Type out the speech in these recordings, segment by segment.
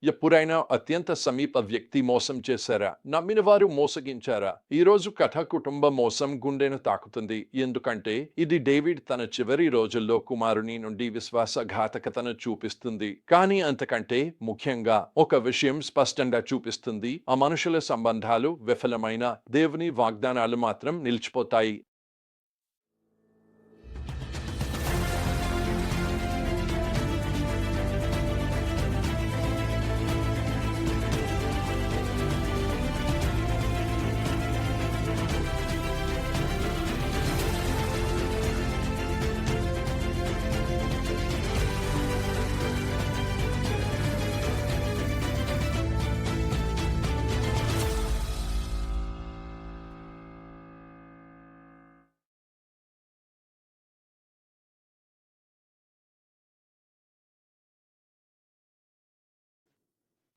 ఎప్పుడైనా అత్యంత సమీప వ్యక్తి మోసం చేశారా? నమ్మినవారు మోసగించారా? ఈరోజు కథ కుటుంబ మోసం గుండెను తాకుతుంది. ఎందుకంటే ఇది డేవిడ్ తన చివరి రోజుల్లో కుమారుని నుండి విశ్వాసఘాతకతను చూపిస్తుంది. కానీ అంతకంటే ముఖ్యంగా ఒక విషయం స్పష్టంగా చూపిస్తుంది. ఆ మనుషుల సంబంధాలు విఫలమైన దేవుని వాగ్దానాలు మాత్రం నిలిచిపోతాయి.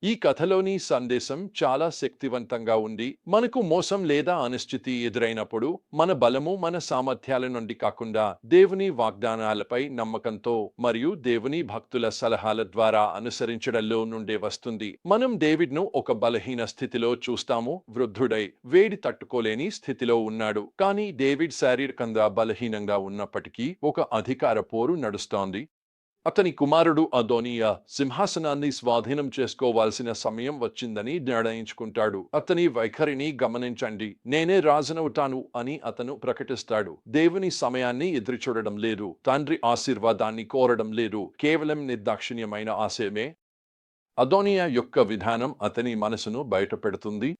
ఈ కథలోని సందేశం చాలా శక్తివంతంగా ఉంది. మనకు మోసం లేదా అనిశ్చితి ఎదురైనప్పుడు మన బలము మన సామర్థ్యాల నుండి కాకుండా దేవుని వాగ్దానాలపై నమ్మకంతో మరియు దేవుని భక్తుల సలహాల ద్వారా అనుసరించడంలో నుండే వస్తుంది. మనం డేవిడ్ను ఒక బలహీన స్థితిలో చూస్తాము. వృద్ధుడై వేడి తట్టుకోలేని స్థితిలో ఉన్నాడు. కానీ డేవిడ్ శారీరకంగా బలహీనంగా ఉన్నప్పటికీ ఒక అధికార పోరు నడుస్తోంది. అతని కుమారుడు అదోనియా సింహాసనాన్ని స్వాధీనం చేసుకోవాల్సిన సమయం వచ్చిందని నిర్ణయించుకుంటాడు. అతని వైఖరిని గమనించండి. నేనే రాజునవుతాను అని అతను ప్రకటిస్తాడు. దేవుని సమయాన్ని ఎదురుచూడడం లేదు. తండ్రి ఆశీర్వాదాన్ని కోరడం లేదు. కేవలం నిర్దాక్షిణ్యమైన ఆశయమే. అదోనియా యొక్క విధానం అతని మనసును బయటపెడుతుంది.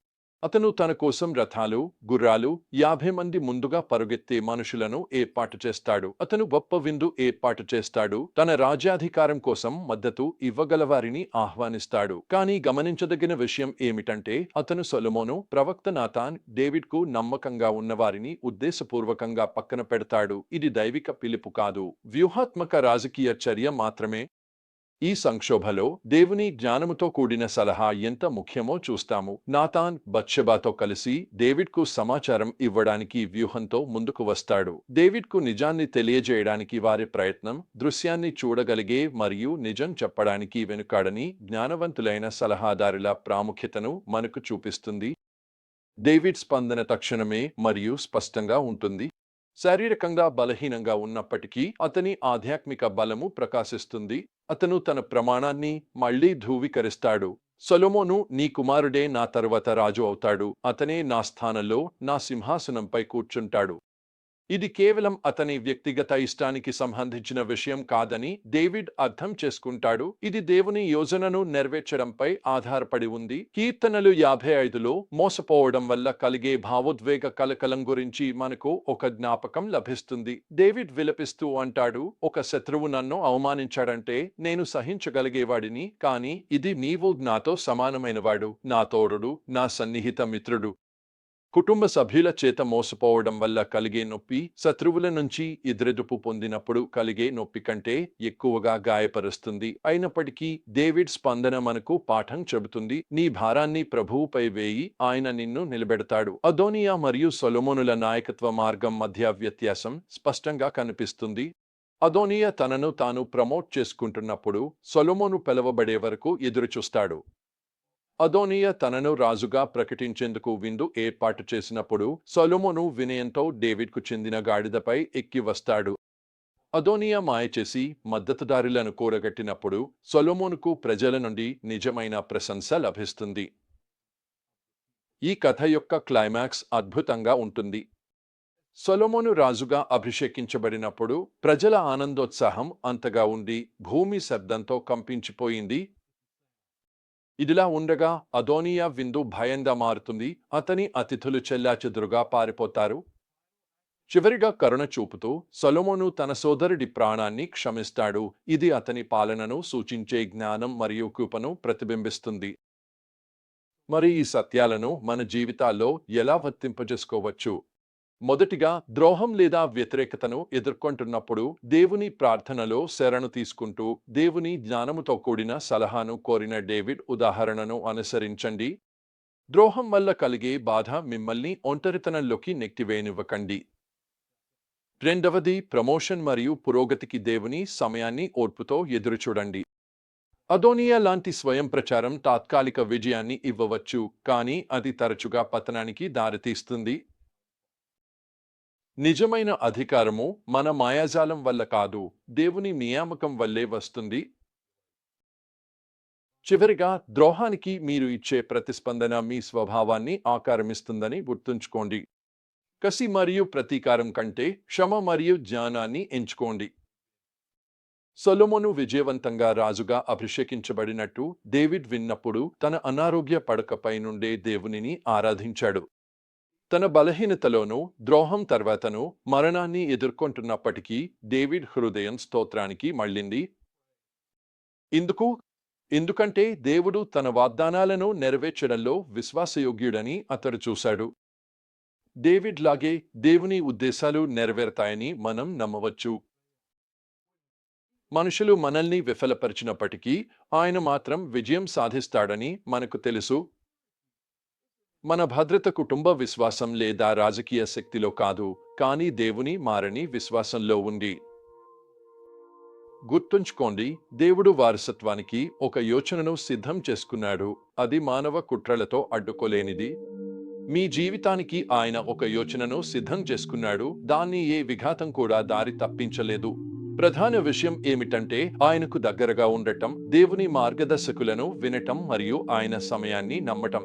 అతను తన కోసం రథాలు, గుర్రాలు, 50 మంది ముందుగా పరుగెత్తే మనుషులను ఏర్పాటు చేస్తాడు. అతను గొప్ప విందు ఏర్పాటు చేస్తాడు. తన రాజ్యాధికారం కోసం మద్దతు ఇవ్వగలవారిని ఆహ్వానిస్తాడు. కానీ గమనించదగిన విషయం ఏమిటంటే అతను సొలొమోను, ప్రవక్త నాతాన్, డేవిడ్కు నమ్మకంగా ఉన్నవారిని ఉద్దేశపూర్వకంగా పక్కన పెడతాడు. ఇది దైవిక పిలుపు కాదు, వ్యూహాత్మక రాజకీయ చర్య మాత్రమే. ఈ సంక్షోభలో దేవుని జ్ఞానముతో కూడిన సలహా ఎంత ముఖ్యమో చూస్తాము. నాతాన్ బత్షెబాతో కలిసి డేవిడ్కు సమాచారం ఇవ్వడానికి వ్యూహంతో ముందుకు వస్తాడు. డేవిడ్కు నిజాన్ని తెలియజేయడానికి వారి ప్రయత్నం దృశ్యాన్ని చూడగలిగే మరియు నిజం చెప్పడానికి వెనుకాడని జ్ఞానవంతులైన సలహాదారుల ప్రాముఖ్యతను మనకు చూపిస్తుంది. డేవిడ్ స్పందన తక్షణమే మరియు స్పష్టంగా ఉంటుంది. శారీరకంగా బలహీనంగా ఉన్నప్పటికీ అతని ఆధ్యాత్మిక బలము ప్రకాశిస్తుంది. అతను తన ప్రమాణాన్ని మళ్లీ ధృవీకరిస్తాడు. సొలొమోను నీ కుమారుడే నా తరువాత రాజు అవుతాడు. అతనే నా స్థానంలో నా సింహాసనంపై కూర్చుంటాడు. ఇది కేవలం అతని వ్యక్తిగత ఇష్టానికి సంబంధించిన విషయం కాదని డేవిడ్ అర్థం చేసుకుంటాడు. ఇది దేవుని యోజనను నెరవేర్చడంపై ఆధారపడి ఉంది. కీర్తనలు 55లో మోసపోవడం వల్ల కలిగే భావోద్వేగ కలకలం గురించి మనకు ఒక జ్ఞాపకం లభిస్తుంది. డేవిడ్ విలపిస్తూ అంటాడు, ఒక శత్రువు నన్ను అవమానించాడంటే నేను సహించగలిగేవాడిని, కానీ ఇది నీవు నాతో సమానమైనవాడు, నా తోడుడు, నా సన్నిహిత మిత్రుడు. కుటుంబ సభ్యుల చేత మోసపోవడం వల్ల కలిగే నొప్పి శత్రువుల నుంచి ఎదురెదుపు పొందినప్పుడు కలిగే నొప్పి కంటే ఎక్కువగా గాయపరుస్తుంది. అయినప్పటికీ డేవిడ్ స్పందన మనకు పాఠం చెబుతుంది. నీ భారాన్ని ప్రభువుపై వేయి, ఆయన నిన్ను నిలబెడతాడు. అదోనియా మరియు సొలొమోనుల నాయకత్వ మార్గం మధ్య వ్యత్యాసం స్పష్టంగా కనిపిస్తుంది. అదోనియా తనను తాను ప్రమోట్ చేసుకుంటున్నప్పుడు సొలొమోను పిలవబడే వరకు ఎదురుచూస్తాడు. అదోనియా తనను రాజుగా ప్రకటించేందుకు విందు ఏర్పాటు చేసినప్పుడు సొలొమోను వినయంతో డేవిడ్కు చెందిన గాడిదపై ఎక్కి వస్తాడు. అదోనియా మాయచేసి మద్దతుదారులను కూడగట్టినప్పుడు సొలొమోనుకు ప్రజల నుండి నిజమైన ప్రశంస లభిస్తుంది. ఈ కథ యొక్క క్లైమాక్స్ అద్భుతంగా ఉంటుంది. సొలొమోను రాజుగా అభిషేకించబడినప్పుడు ప్రజల ఆనందోత్సాహం అంతగా ఉండి భూమి శబ్దంతో కంపించిపోయింది. ఇదిలా ఉండగా అదోనియా విందు భయంగా మారుతుంది. అతని అతిథులు చెల్లాచెదురుగా పారిపోతారు. చివరిగా కరుణ చూపుతూ సొలొమోను తన సోదరుడి ప్రాణాన్ని క్షమిస్తాడు. ఇది అతని పాలనను సూచించే జ్ఞానం మరియు కృపను ప్రతిబింబిస్తుంది. మరి ఈ సత్యాలను మన జీవితాల్లో ఎలా వర్తింపజేసుకోవచ్చు? మొదటిగా, ద్రోహం లేదా వ్యతిరేకతను ఎదుర్కొంటున్నప్పుడు దేవుని ప్రార్థనలో శరణు తీసుకుంటూ దేవుని జ్ఞానముతో కూడిన సలహాను కోరిన డేవిడ్ ఉదాహరణను అనుసరించండి. ద్రోహం వల్ల కలిగే బాధ మిమ్మల్ని ఒంటరితనంలోకి నెట్టివేయనివ్వకండి. రెండవది, ప్రమోషన్ మరియు పురోగతికి దేవుని సమయాన్ని ఓర్పుతో ఎదురుచూడండి. అదోనియా లాంటి స్వయం ప్రచారం తాత్కాలిక విజయాన్ని ఇవ్వవచ్చు, కానీ అది తరచుగా పతనానికి దారితీస్తుంది. నిజమైన అధికారము మన మాయాజాలం వల్ల కాదు, దేవుని నియామకం వల్లే వస్తుంది. చివరిగా, ద్రోహానికి మీరు ఇచ్చే ప్రతిస్పందన మీ స్వభావాన్ని ఆకారమిస్తుందని గుర్తుంచుకోండి. కసి మరియు ప్రతీకారం కంటే క్షమ మరియు జ్ఞానాన్ని ఎంచుకోండి. సొలొమోను విజయవంతంగా రాజుగా అభిషేకించబడినట్టు డేవిడ్ విన్నప్పుడు తన అనారోగ్య పడకపై నుండే దేవునిని ఆరాధించాడు. తన బలహీనతలోనూ ద్రోహం తర్వాతను మరణాన్ని ఎదుర్కొంటున్నప్పటికీ డేవిడ్ హృదయం స్తోత్రానికి మళ్ళింది. ఎందుకంటే దేవుడు తన వాగ్దానాలను నెరవేర్చడంలో విశ్వాసయోగ్యుడని అతడు చూశాడు. డేవిడ్ లాగే దేవుని ఉద్దేశాలు నెరవేరుతాయని మనం నమ్మవచ్చు. మనుషులు మనల్ని విఫలపరిచినప్పటికీ ఆయన మాత్రం విజయం సాధిస్తాడని మనకు తెలుసు. మన భద్రత కుటుంబ విశ్వాసం లేదా రాజకీయ శక్తిలో కాదు, కానీ దేవుని మారని విశ్వాసంలో ఉంది. గుర్తుంచుకోండి, దేవుడు వారసత్వానికి ఒక యోచనను సిద్ధం చేసుకున్నాడు. అది మానవ కుట్రలతో అడ్డుకోలేనిది. మీ జీవితానికి ఆయన ఒక యోచనను సిద్ధం చేసుకున్నాడు, దాన్ని ఏ విఘాతం కూడా దారి తప్పించలేదు. ప్రధాన విషయం ఏమిటంటే ఆయనకు దగ్గరగా ఉండటం, దేవుని మార్గదర్శకులను వినటం మరియు ఆయన సమయాన్ని నమ్మటం.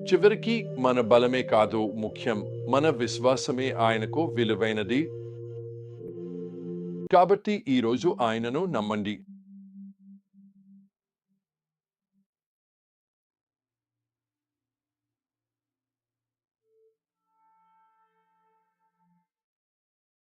చివరికి మన బలమే కాదు ముఖ్యం, మన విశ్వాసమే ఆయనకు విలువైనది. కాబట్టి ఈరోజు ఆయనను నమ్మండి.